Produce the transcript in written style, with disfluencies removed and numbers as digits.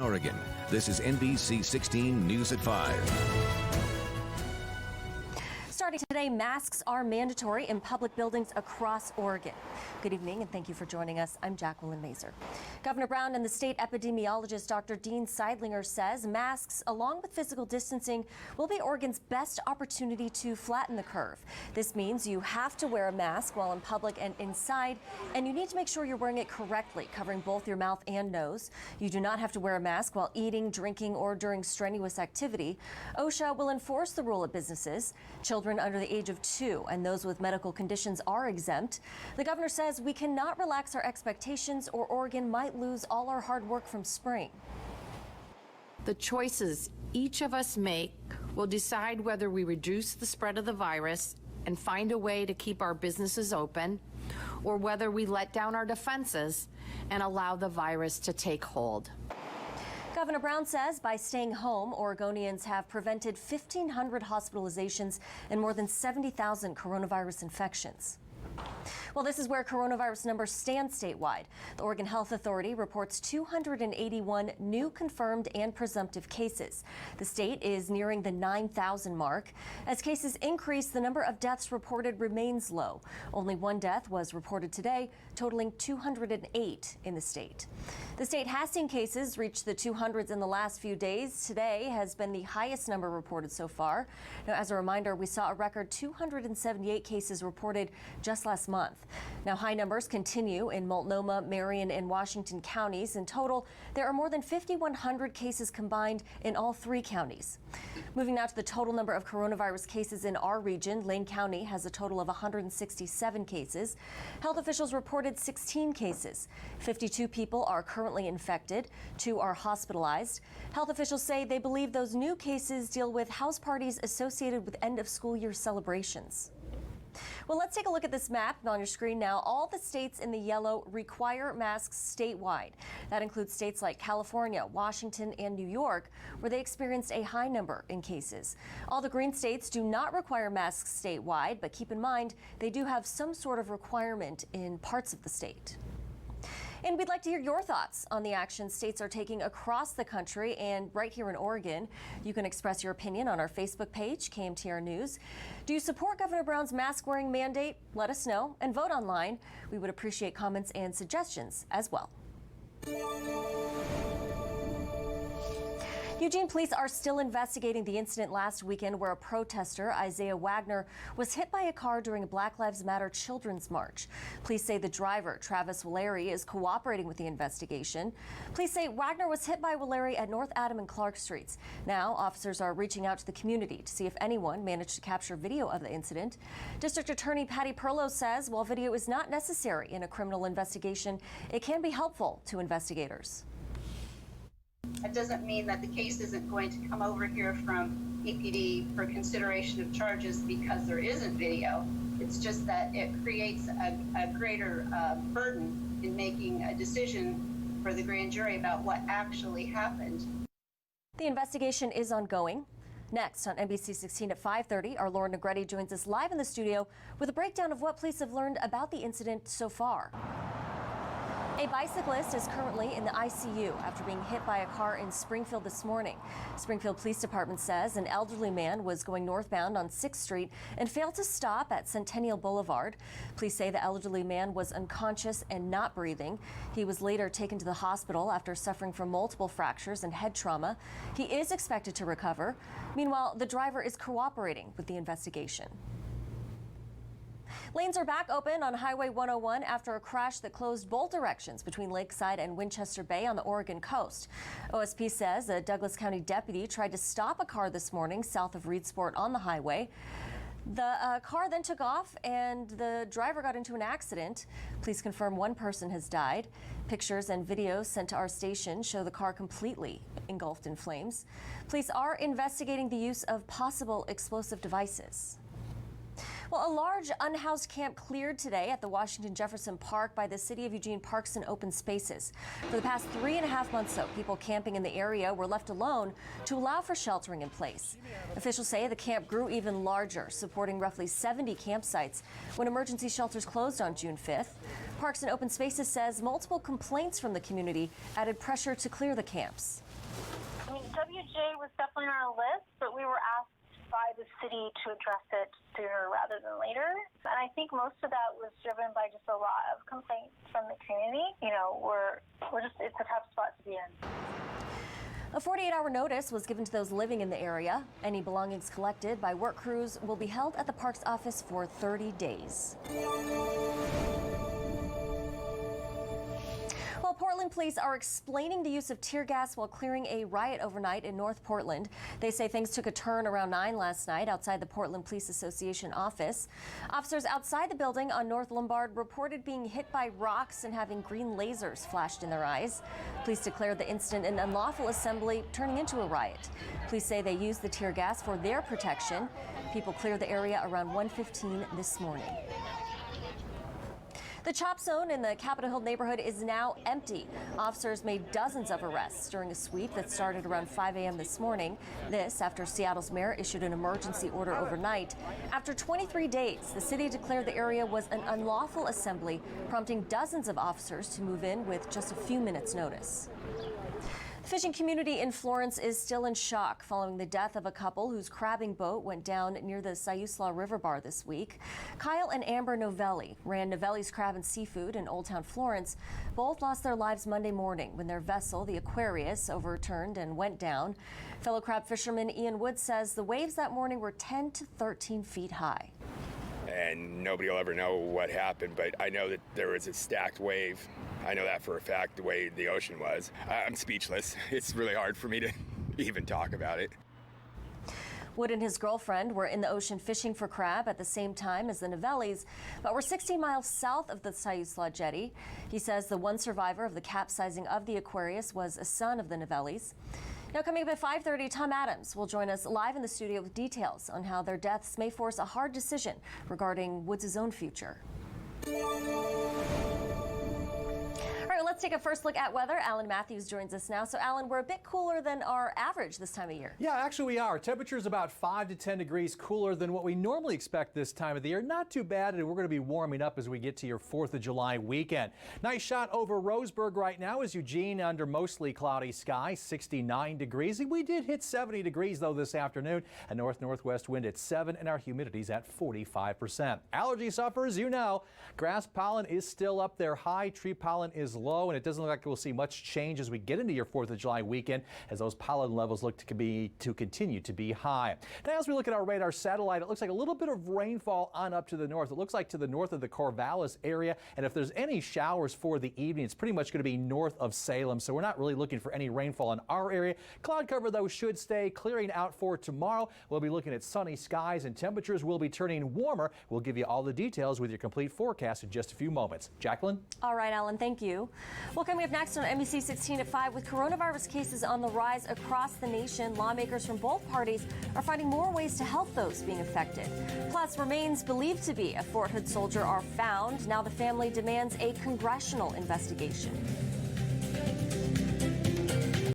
Oregon. This is NBC 16 News at 5. Starting today, masks are mandatory in public buildings across Oregon. Good evening and thank you for joining us. I'm Jacqueline Mazer. Governor Brown and the state epidemiologist Dr. Dean Seidlinger says masks, along with physical distancing, will be Oregon's best opportunity to flatten the curve. This means you have to wear a mask while in public and inside, and you need to make sure you're wearing it correctly, covering both your mouth and nose. You do not have to wear a mask while eating, drinking, or during strenuous activity. OSHA will enforce the rule at businesses. Children under the age of 2 and those with medical conditions are exempt. The governor says we cannot relax our expectations or Oregon might lose all our hard work from spring. The choices each of us make will decide whether we reduce the spread of the virus and find a way to keep our businesses open, or whether we let down our defenses and allow the virus to take hold. Governor Brown says by staying home, Oregonians have prevented 1,500 hospitalizations and more than 70,000 coronavirus infections. Well, this is where coronavirus numbers stand statewide. The Oregon Health Authority reports 281 new confirmed and presumptive cases. The state is nearing the 9,000 mark. As cases increase, the number of deaths reported remains low. Only one death was reported today, totaling 208 in the state. The state has seen cases reach the 200s in the last few days. Today has been the highest number reported so far. Now, as a reminder, we saw a record 278 cases reported just last month. Now, high numbers continue in Multnomah, Marion, and Washington counties. In total, there are more than 5,100 cases combined in all 3 counties. Moving now to the total number of coronavirus cases in our region, Lane County has a total of 167 cases. Health officials reported 16 cases. 52 people are currently infected. 2 are hospitalized. Health officials say they believe those new cases deal with house parties associated with end of school year celebrations. Well, let's take a look at this map on your screen now. All the states in the yellow require masks statewide. That includes states like California, Washington, and New York, where they experienced a high number in cases. All the green states do not require masks statewide, but keep in mind they do have some sort of requirement in parts of the state. And we'd like to hear your thoughts on the actions states are taking across the country and right here in Oregon. You can express your opinion on our Facebook page, Kmtr News. Do you support Governor Brown's mask-wearing mandate? Let us know and vote online. We would appreciate comments and suggestions as well. Eugene police are still investigating the incident last weekend where a protester, Isaiah Wagner, was hit by a car during a Black Lives Matter Children's March. Police say the driver, Travis Walleri, is cooperating with the investigation. Police say Wagner was hit by Walleri at North Adam and Clark Streets. Now, officers are reaching out to the community to see if anyone managed to capture video of the incident. District Attorney Patty Perlow says while video is not necessary in a criminal investigation, it can be helpful to investigators. That doesn't mean that the case isn't going to come over here from EPD for consideration of charges because there isn't video. It's just that it creates a greater burden in making a decision for the grand jury about what actually happened. The investigation is ongoing. Next on NBC 16 at 5:30, our Laura Negretti joins us live in the studio with a breakdown of what police have learned about the incident so far. A bicyclist is currently in the ICU after being hit by a car in Springfield this morning. Springfield Police Department says an elderly man was going northbound on 6th Street and failed to stop at Centennial Boulevard. Police say the elderly man was unconscious and not breathing. He was later taken to the hospital after suffering from multiple fractures and head trauma. He is expected to recover. Meanwhile, the driver is cooperating with the investigation. Lanes are back open on Highway 101 after a crash that closed both directions between Lakeside and Winchester Bay on the Oregon coast. OSP says a Douglas County deputy tried to stop a car this morning south of Reedsport on the highway. The car then took off and the driver got into an accident. Police confirm one person has died. Pictures and videos sent to our station show the car completely engulfed in flames. Police are investigating the use of possible explosive devices. Well, a large unhoused camp cleared today at the Washington Jefferson Park by the City of Eugene Parks and Open Spaces. For the past 3.5 months, though, people camping in the area were left alone to allow for sheltering in place. Officials say the camp grew even larger, supporting roughly 70 campsites when emergency shelters closed on June 5th. Parks and Open Spaces says multiple complaints from the community added pressure to clear the camps. WJ was definitely on our list, but we were asked by the city to address it sooner rather than later. And I think most of that was driven by just a lot of complaints from the community. It's a tough spot to be in. A 48-hour notice was given to those living in the area. Any belongings collected by work crews will be held at the park's office for 30 days. Well, Portland police are explaining the use of tear gas while clearing a riot overnight in North Portland. They say things took a turn around 9 last night outside the Portland Police Association office. Officers outside the building on North Lombard reported being hit by rocks and having green lasers flashed in their eyes. Police declared the incident an unlawful assembly, turning into a riot. Police say they used the tear gas for their protection. People cleared the area around 1:15 this morning. The Chop Zone in the Capitol Hill neighborhood is now empty. Officers made dozens of arrests during a sweep that started around 5 a.m. this morning. This after Seattle's mayor issued an emergency order overnight. After 23 days, the city declared the area was an unlawful assembly, prompting dozens of officers to move in with just a few minutes' notice. The fishing community in Florence is still in shock following the death of a couple whose crabbing boat went down near the Siuslaw River Bar this week. Kyle and Amber Novelli ran Novelli's Crab and Seafood in Old Town Florence. Both lost their lives Monday morning when their vessel, the Aquarius, overturned and went down. Fellow crab fisherman Ian Wood says the waves that morning were 10 to 13 feet high. And nobody will ever know what happened, but I know that there was a stacked wave. I know that for a fact, the way the ocean was. I'm speechless. It's really hard for me to even talk about it. Wood and his girlfriend were in the ocean fishing for crab at the same time as the Novellis, but were 16 miles south of the Siuslaw jetty. He says the one survivor of the capsizing of the Aquarius was a son of the Novellis. Now, coming up at 5:30, Tom Adams will join us live in the studio with details on how their deaths may force a hard decision regarding Woods' own future. All right, let's take a first look at weather. Alan Matthews joins us now. So, Alan, we're a bit cooler than our average this time of year. Yeah, actually we are. Temperatures about 5 to 10 degrees cooler than what we normally expect this time of the year. Not too bad, and we're going to be warming up as we get to your 4th of July weekend. Nice shot over Roseburg right now is Eugene under mostly cloudy skies, 69 degrees. We did hit 70 degrees, though, this afternoon. A north-northwest wind at 7, and our humidity's at 45%. Allergy sufferers, you know, grass pollen is still up there high. Tree pollen is low, and it doesn't look like we'll see much change as we get into your 4th of July weekend as those pollen levels look to continue to be high. Now, as we look at our radar satellite, it looks like a little bit of rainfall on up to the north. It looks like to the north of the Corvallis area, and if there's any showers for the evening, it's pretty much going to be north of Salem, so we're not really looking for any rainfall in our area. Cloud cover, though, should stay clearing out for tomorrow. We'll be looking at sunny skies, and temperatures will be turning warmer. We'll give you all the details with your complete forecast in just a few moments. Jacqueline? All right, Alan, thank you. Well, coming up next on NBC 16 at 5, with coronavirus cases on the rise across the nation, lawmakers from both parties are finding more ways to help those being affected. Plus, remains believed to be a Fort Hood soldier are found. Now the family demands a congressional investigation.